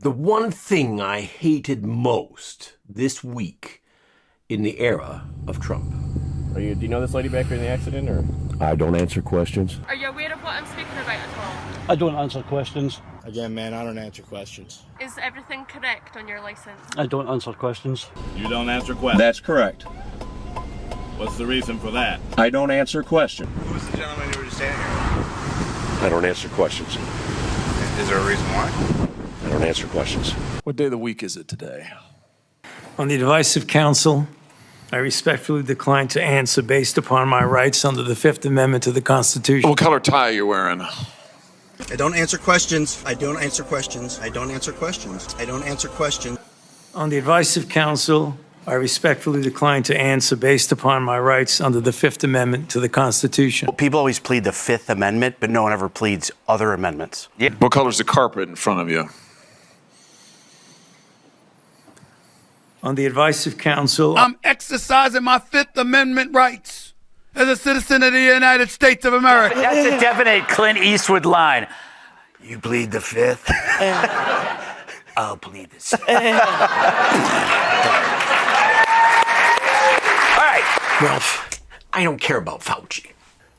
The one thing I hated most this week in the era of Trump. Do you know this lady back here in the accident, or? I don't answer questions. Are you aware of what I'm speaking about at all? I don't answer questions. Again, man, I don't answer questions. Is everything correct on your license? I don't answer questions. You don't answer questions? That's correct. What's the reason for that? I don't answer questions. Who was the gentleman you were just standing here? I don't answer questions. Is there a reason why? I don't answer questions. What day of the week is it today? On the advice of counsel, I respectfully decline to answer based upon my rights under the Fifth Amendment to the Constitution. What color tie are you wearing? I don't answer questions. I don't answer questions. I don't answer questions. I don't answer questions. On the advice of counsel, I respectfully decline to answer based upon my rights under the Fifth Amendment to the Constitution. People always plead the Fifth Amendment, but no one ever pleads other amendments. Yeah. What color's the carpet in front of you? On the advice of counsel, I'm exercising my Fifth Amendment rights as a citizen of the United States of America. That's a definite Clint Eastwood line. You plead the Fifth? I'll plead the Sixth. All right. Well, I don't care about Fauci.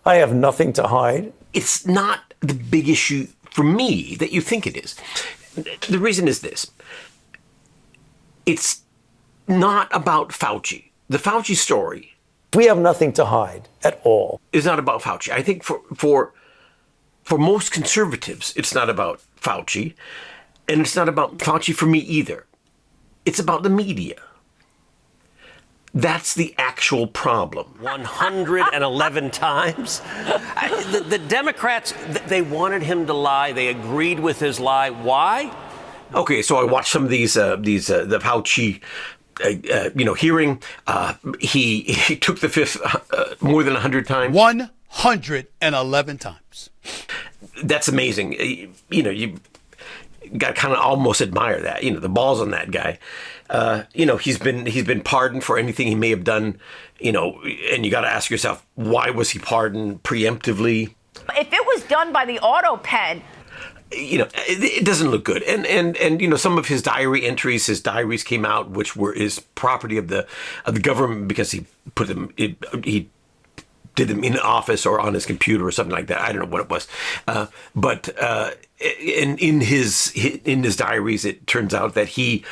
I have nothing to hide. It's not the big issue for me that you think it is. The reason is this. It's not about Fauci. The Fauci story. We have nothing to hide at all. Is not about Fauci. I think for most conservatives, it's not about Fauci. And it's not about Fauci for me either. It's about the media. That's the actual problem. 111 times? The Democrats, they wanted him to lie. They agreed with his lie. Why? Okay, so I watched some of the Fauci hearing. He took the Fifth more than 100 times. 111 times. That's amazing. You got to kind of almost admire that. The balls on that guy. He's been pardoned for anything he may have done. And you got to ask yourself, why was he pardoned preemptively? If it was done by the auto pen. It doesn't look good. And some of his diaries came out, which is property of the government because he put them, he did them in office or on his computer or something like that. I don't know what it was. But in his diaries, it turns out that he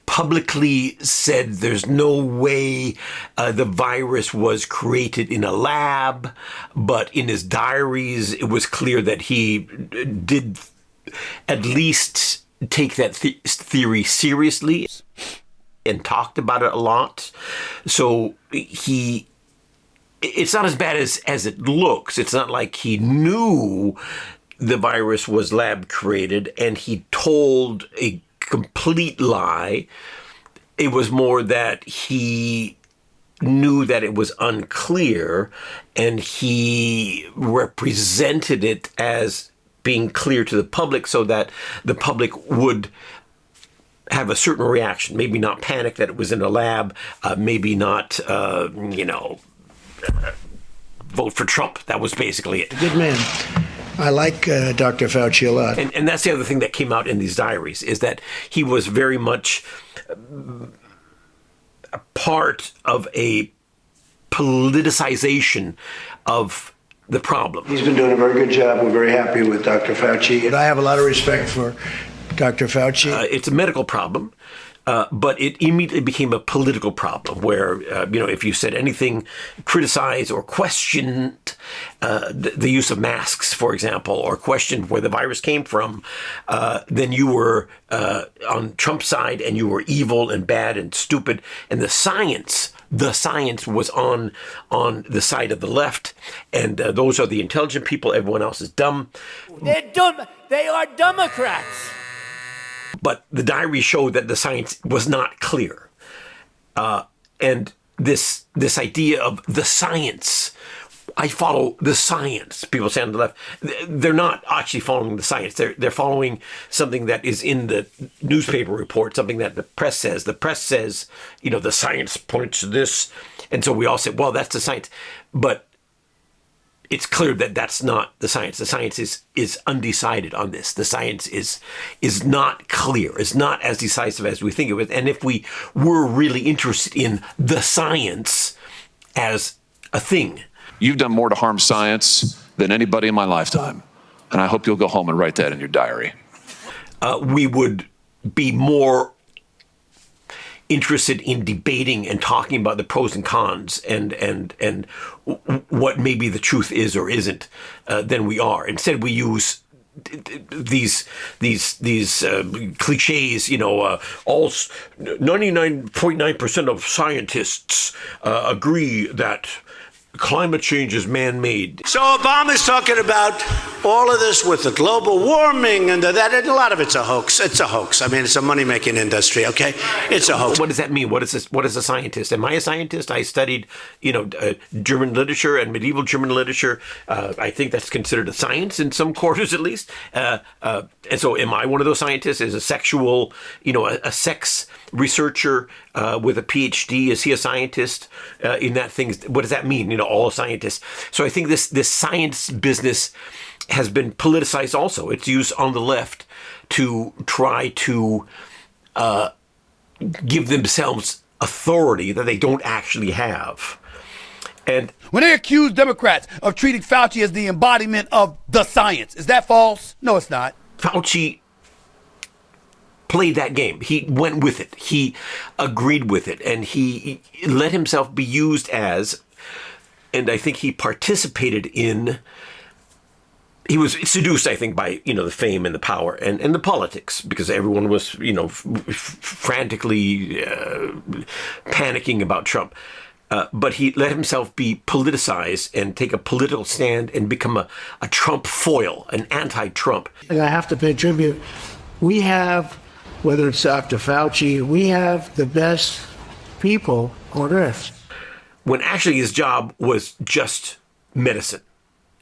publicly said there's no way the virus was created in a lab, but in his diaries, it was clear that he did at least take that theory seriously and talked about it a lot. So it's not as bad as it looks. It's not like he knew the virus was lab created and he told a complete lie. It was more that he knew that it was unclear and he represented it as being clear to the public so that the public would have a certain reaction, maybe not panic that it was in a lab, maybe not, vote for Trump. That was basically it. Good man. I like Dr. Fauci a lot. And that's the other thing that came out in these diaries is that he was very much a part of a politicization of the problem. He's been doing a very good job. We're very happy with Dr. Fauci. And I have a lot of respect for Dr. Fauci. It's a medical problem. But it immediately became a political problem where, if you said anything, criticized or questioned the use of masks, for example, or questioned where the virus came from, then you were on Trump's side and you were evil and bad and stupid. And the science was on the side of the left. And those are the intelligent people. Everyone else is dumb. They're dumb. They are Democrats. But the diary showed that the science was not clear. And this idea of the science, I follow the science, people say on the left, they're not actually following the science. They're following something that is in the newspaper report, something that the press says. The press says, the science points to this. And so we all say, well, that's the science. But it's clear that that's not the science. The science is undecided on this. The science is not clear. It's not as decisive as we think of it. And if we were really interested in the science as a thing. You've done more to harm science than anybody in my lifetime. And I hope you'll go home and write that in your diary. We would be more interested in debating and talking about the pros and cons and what maybe the truth is or isn't than we are. Instead, we use these cliches, all 99.9% of scientists agree that climate change is man-made. So Obama's talking about all of this with the global warming and that, and a lot of it's a hoax. It's a hoax. I mean, it's a money-making industry, okay? It's a hoax. What does that mean? What is this? What is a scientist? Am I a scientist? I studied, German literature and medieval German literature. I think that's considered a science in some quarters, at least. And so, am I one of those scientists? Is a sexual, a sex researcher with a PhD? Is he a scientist in that thing? What does that mean? All scientists. So I think this science business has been politicized also. It's used on the left to try to give themselves authority that they don't actually have. And when they accuse Democrats of treating Fauci as the embodiment of the science, is that false? No, it's not. Fauci played that game. He went with it. He agreed with it. And he let himself be used as, and I think he participated in, he was seduced, I think, by, the fame and the power and the politics, because everyone was, frantically panicking about Trump. But he let himself be politicized and take a political stand and become a Trump foil, an anti-Trump. And I have to pay tribute. We have, whether it's Dr. Fauci, we have the best people on earth. When actually his job was just medicine.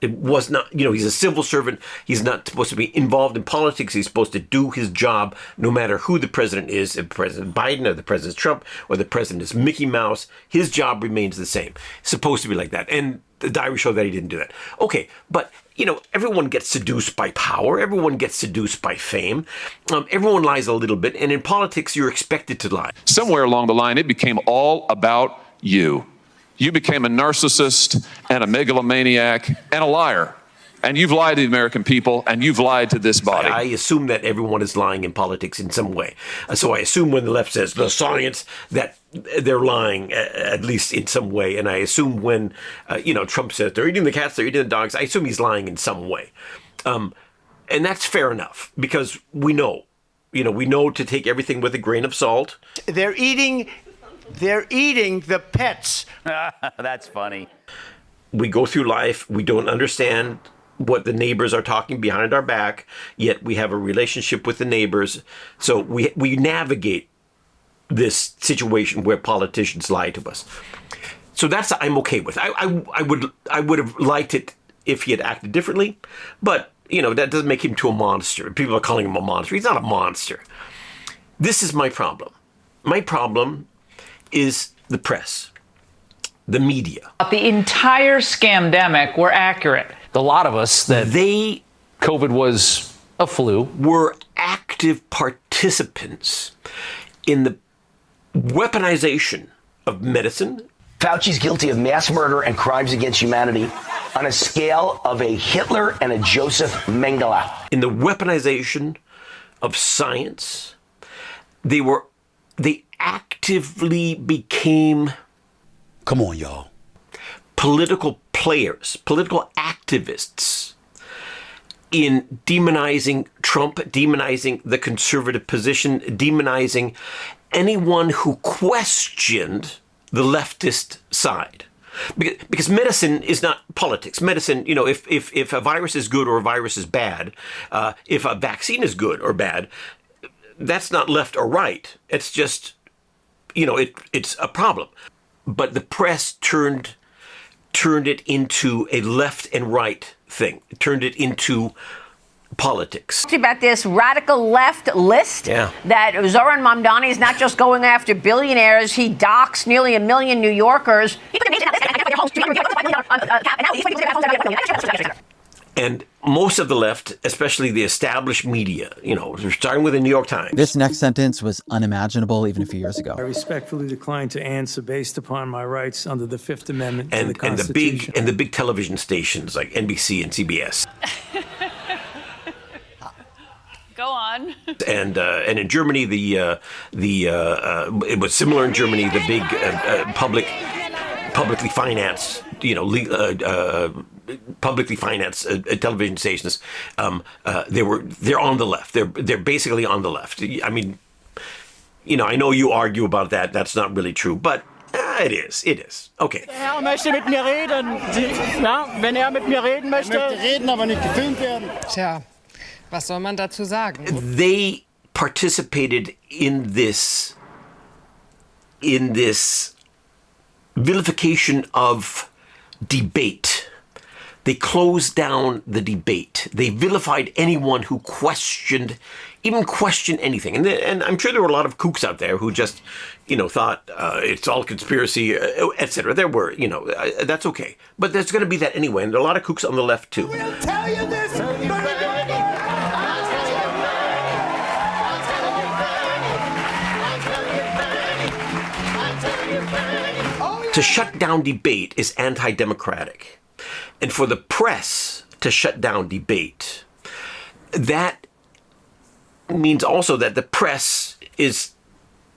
It was not, he's a civil servant. He's not supposed to be involved in politics. He's supposed to do his job no matter who the president is, if President Biden or the President Trump or the president is Mickey Mouse. His job remains the same. It's supposed to be like that. And the diary showed that he didn't do that. Okay, but, everyone gets seduced by power. Everyone gets seduced by fame. Everyone lies a little bit. And in politics, you're expected to lie. Somewhere along the line, it became all about you. You became a narcissist and a megalomaniac and a liar. And you've lied to the American people, and you've lied to this body. I assume that everyone is lying in politics in some way. So I assume when the left says the science, that they're lying, at least in some way. And I assume when, Trump says they're eating the cats, they're eating the dogs, I assume he's lying in some way. And that's fair enough, because we know to take everything with a grain of salt. They're eating the pets. That's funny. We go through life. We don't understand what the neighbors are talking behind our back, yet we have a relationship with the neighbors. So we navigate this situation where politicians lie to us. So that's I'm okay with. I would have liked it if he had acted differently, but that doesn't make him to a monster. People are calling him a monster. He's not a monster. This is my problem. My problem is the press, the media. The entire scamdemic were accurate. A lot of us that COVID was a flu were active participants in the weaponization of medicine. Fauci's guilty of mass murder and crimes against humanity on a scale of a Hitler and a Joseph Mengele. In the weaponization of science, they actively became, come on, y'all, political players, political activists in demonizing Trump, demonizing the conservative position, demonizing anyone who questioned the leftist side. Because medicine is not politics. Medicine, if a virus is good or a virus is bad, if a vaccine is good or bad, that's not left or right. It's just, it's a problem. But the press turned it into a left and right thing. It turned it into politics. About this radical left list that Zoran Mamdani is not just going after billionaires. He docks nearly 1 million New Yorkers. He put the nation on this. almost $305 million cap, and now he's fighting to get And most of the left, especially the established media, starting with the New York Times. This next sentence was unimaginable even a few years ago. I respectfully decline to answer based upon my rights under the Fifth Amendment to the Constitution. And the big television stations like NBC and CBS. Go on. And in Germany, it was similar in Germany. The big publicly financed, publicly financed television stations. They're on the left. They're basically on the left. I mean, I know you argue about that. That's not really true, but it is. It is. Okay. Der Herr möchte mit mir reden. Wenn mit mir reden möchte. Er möchte reden, aber nicht gefilmt werden. Tja, was soll man dazu sagen? They participated in this vilification of debate. They closed down the debate. They vilified anyone who questioned anything. And I'm sure there were a lot of kooks out there who just, thought it's all conspiracy, etc. There were, that's okay. But there's going to be that anyway. And there are a lot of kooks on the left, too. We'll tell you this, To shut down debate is anti-democratic. And for the press to shut down debate, that means also that the press is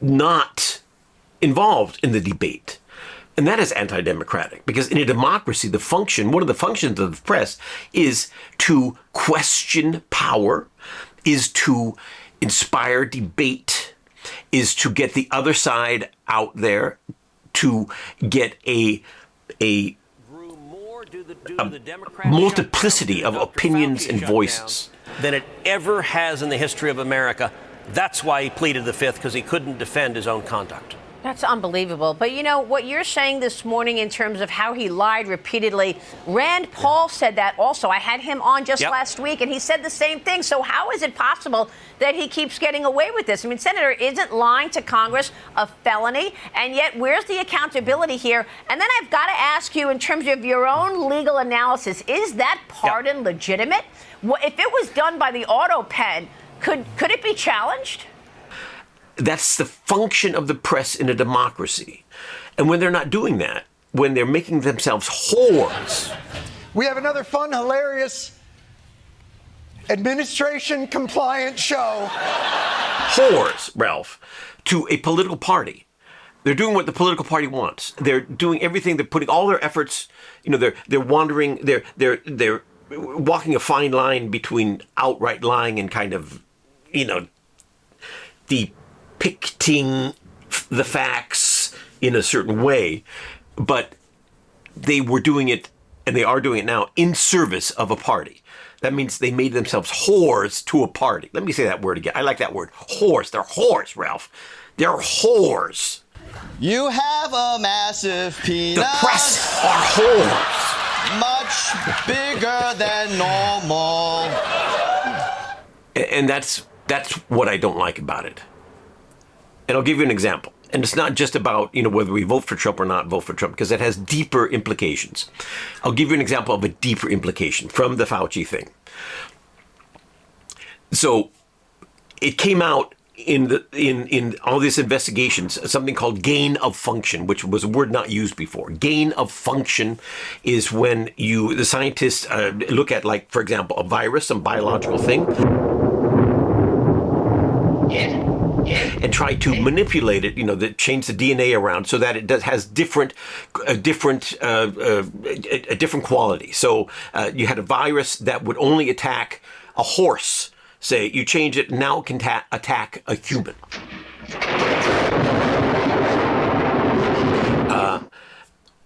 not involved in the debate. And that is anti-democratic, because in a democracy, one of the functions of the press is to question power, is to inspire debate, is to get the other side out there, to get a multiplicity of opinions and voices than it ever has in the history of America. That's why he pleaded the Fifth, because he couldn't defend his own conduct. That's unbelievable. But what you're saying this morning in terms of how he lied repeatedly, Rand Paul said that also. I had him on just last week, and he said the same thing. So how is it possible that he keeps getting away with this? I mean, Senator, isn't lying to Congress a felony? And yet, where's the accountability here? And then I've got to ask you, in terms of your own legal analysis, is that pardon legitimate? If it was done by the auto pen, could it be challenged? That's the function of the press in a democracy. And when they're not doing that, when they're making themselves whores. We have another fun, hilarious, administration compliant show. Whores, Ralph, to a political party. They're doing what the political party wants. They're doing everything. They're putting all their efforts. They're wandering. They're walking a fine line between outright lying and kind of, depicting the facts in a certain way, but they were doing it, and they are doing it now, in service of a party. That means they made themselves whores to a party. Let me say that word again. I like that word. Whores. They're whores, Ralph. They're whores. You have a massive penis. The press are whores. Much bigger than normal. And that's what I don't like about it. And I'll give you an example. And it's not just about, whether we vote for Trump or not vote for Trump, because it has deeper implications. I'll give you an example of a deeper implication from the Fauci thing. So it came out in all these investigations, something called gain of function, which was a word not used before. Gain of function is when the scientists look at, like, for example, a virus, some biological thing, and try to manipulate it, change the DNA around so that it has a different quality. So you had a virus that would only attack a horse. Say you change it, now it can attack a human.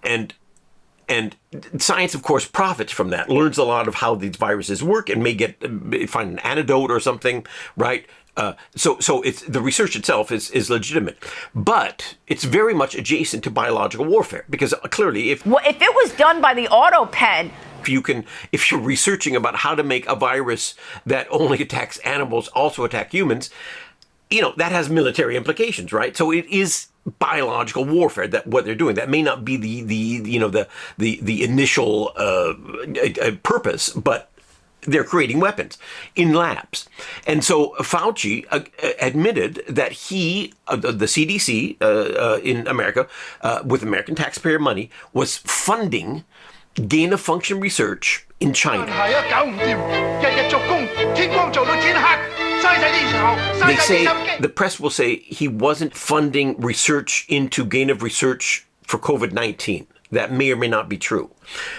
And science, of course, profits from that, learns a lot of how these viruses work, and may find an antidote or something, right? So it's the research itself is legitimate, but it's very much adjacent to biological warfare, because clearly if it was done by the auto pen. If you're researching about how to make a virus that only attacks animals also attack humans, that has military implications, right? So it is biological warfare. That what they're doing. That may not be the initial purpose, but they're creating weapons in labs. And so Fauci admitted that he, the CDC in America, with American taxpayer money, was funding gain-of-function research in China. They say, the press will say, he wasn't funding research into gain-of-research for COVID-19. That may or may not be true.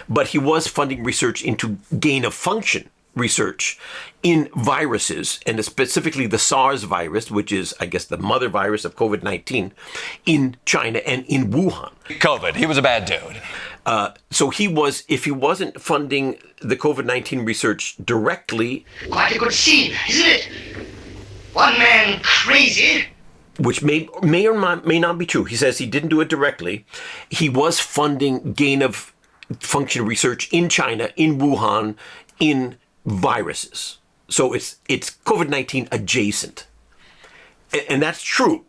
But he was funding research into gain-of-function research in viruses, and specifically the SARS virus, which is, I guess, the mother virus of COVID-19, in China and in Wuhan. COVID. He was a bad dude. So he was, if he wasn't funding the COVID-19 research directly... Quite a good scene, isn't it? One man crazy... Which may or may not be true. He says he didn't do it directly. He was funding gain-of-function research in China, in Wuhan, in viruses. So it's COVID-19 adjacent, and that's true.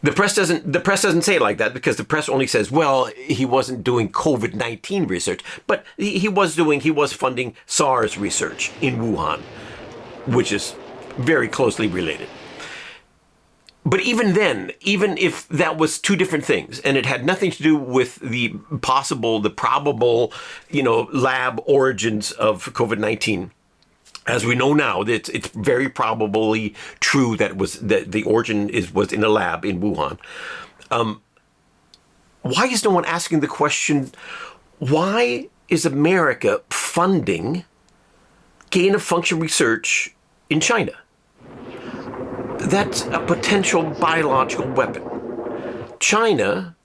The press doesn't say it like that, because the press only says, well, he wasn't doing COVID-19 research, but he was funding SARS research in Wuhan, which is very closely related. But even then, even if that was two different things, and it had nothing to do with the probable, lab origins of COVID-19, as we know now, it's very probably true that the origin was in a lab in Wuhan. Why is no one asking the question, why is America funding gain-of-function research in China? That's a potential biological weapon. China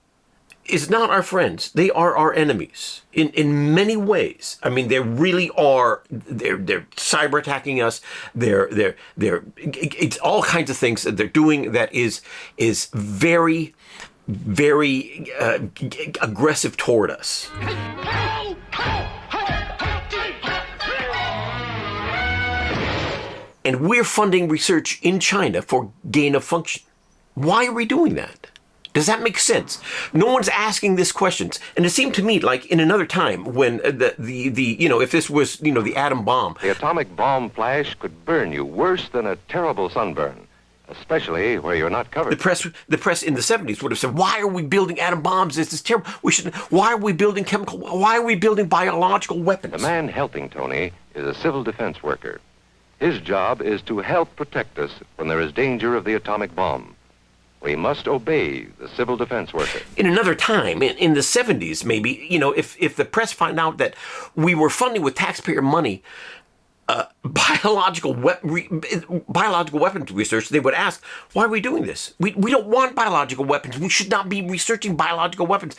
is not our friends. They are our enemies in many ways. I mean, they really are. They're cyber attacking us. It's all kinds of things that they're doing that is very, very aggressive toward us. And we're funding research in China for gain of function. Why are we doing that? Does that make sense? No one's asking these questions. And it seemed to me like in another time when if this was, the atom bomb. The atomic bomb flash could burn you worse than a terrible sunburn, especially where you're not covered. The press in the 70s would have said, why are we building atom bombs? This is terrible. Why are we building why are we building biological weapons? The man helping Tony is a civil defense worker. His job is to help protect us when there is danger of the atomic bomb. We must obey the civil defense worker. In another time, in the 70s, maybe, if the press find out that we were funding with taxpayer money biological weapons research, they would ask, why are we doing this? We don't want biological weapons. We should not be researching biological weapons.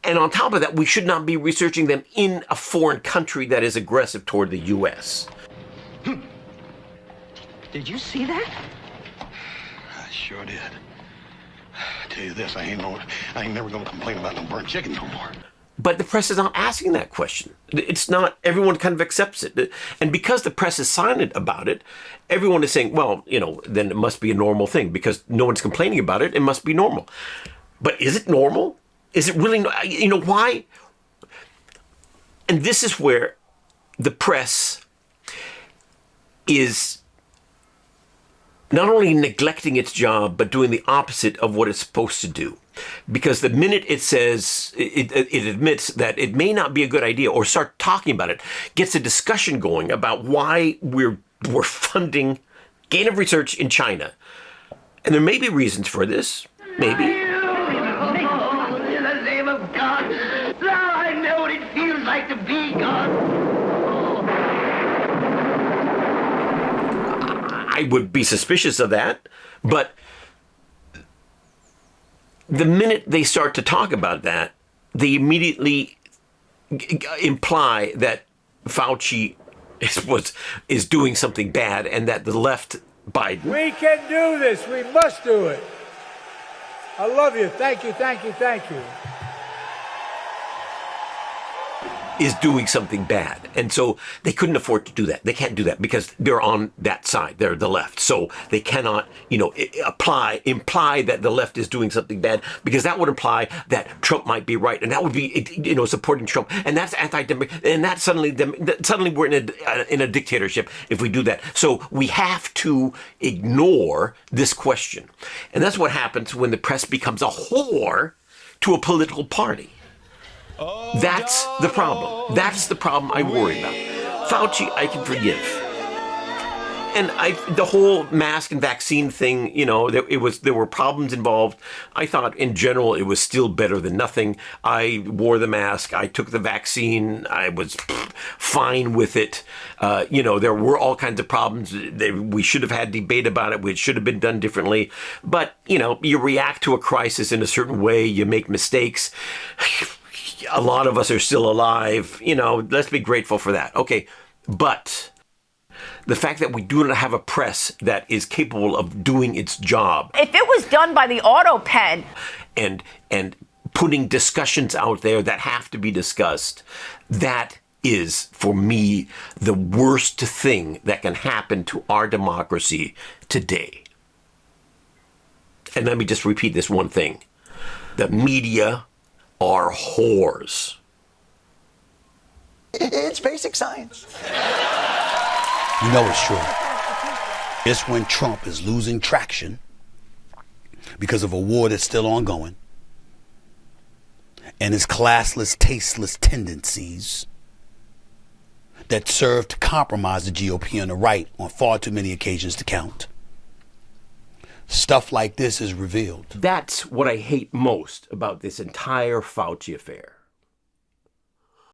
And on top of that, we should not be researching them in a foreign country that is aggressive toward the U.S. Did you see that? I sure did. I tell you this, I ain't never gonna complain about no burnt chicken no more. But the press is not asking that question. It's not, everyone kind of accepts it. And because the press is silent about it, everyone is saying, well, then it must be a normal thing. Because no one's complaining about it, it must be normal. But is it normal? Is it really, why? And this is where the press is not only neglecting its job, but doing the opposite of what it's supposed to do. Because the minute it says, it admits that it may not be a good idea, or start talking about it, gets a discussion going about why we're funding gain of research in China. And there may be reasons for this, maybe. Oh, in the name of God, now I know what it feels like to be God. I would be suspicious of that, but the minute they start to talk about that, they immediately imply that Fauci is doing something bad, and that the left, Biden... We can do this. We must do it. I love you. Thank you, thank you, thank you. is doing something bad. And so they couldn't afford to do that. They can't do that because they're on that side. They're the left. So they cannot, imply that the left is doing something bad, because that would imply that Trump might be right. And that would be, supporting Trump. And that's anti-democratic. And that suddenly we're in a dictatorship if we do that. So we have to ignore this question. And that's what happens when the press becomes a whore to a political party. That's the problem. That's the problem I worry about. Fauci, I can forgive. And the whole mask and vaccine thing, there were problems involved. I thought in general it was still better than nothing. I wore the mask. I took the vaccine. I was fine with it. There were all kinds of problems. We should have had debate about it. It should have been done differently. But, you react to a crisis in a certain way. You make mistakes. A lot of us are still alive. Let's be grateful for that. Okay. But the fact that we do not have a press that is capable of doing its job. If it was done by the auto pen. And putting discussions out there that have to be discussed, that is, for me, the worst thing that can happen to our democracy today. And let me just repeat this one thing. The media are whores. It's basic science. You know it's true. It's when Trump is losing traction because of a war that's still ongoing and his classless, tasteless tendencies that serve to compromise the GOP on the right on far too many occasions to count. Stuff like this is revealed. That's what I hate most about this entire Fauci affair.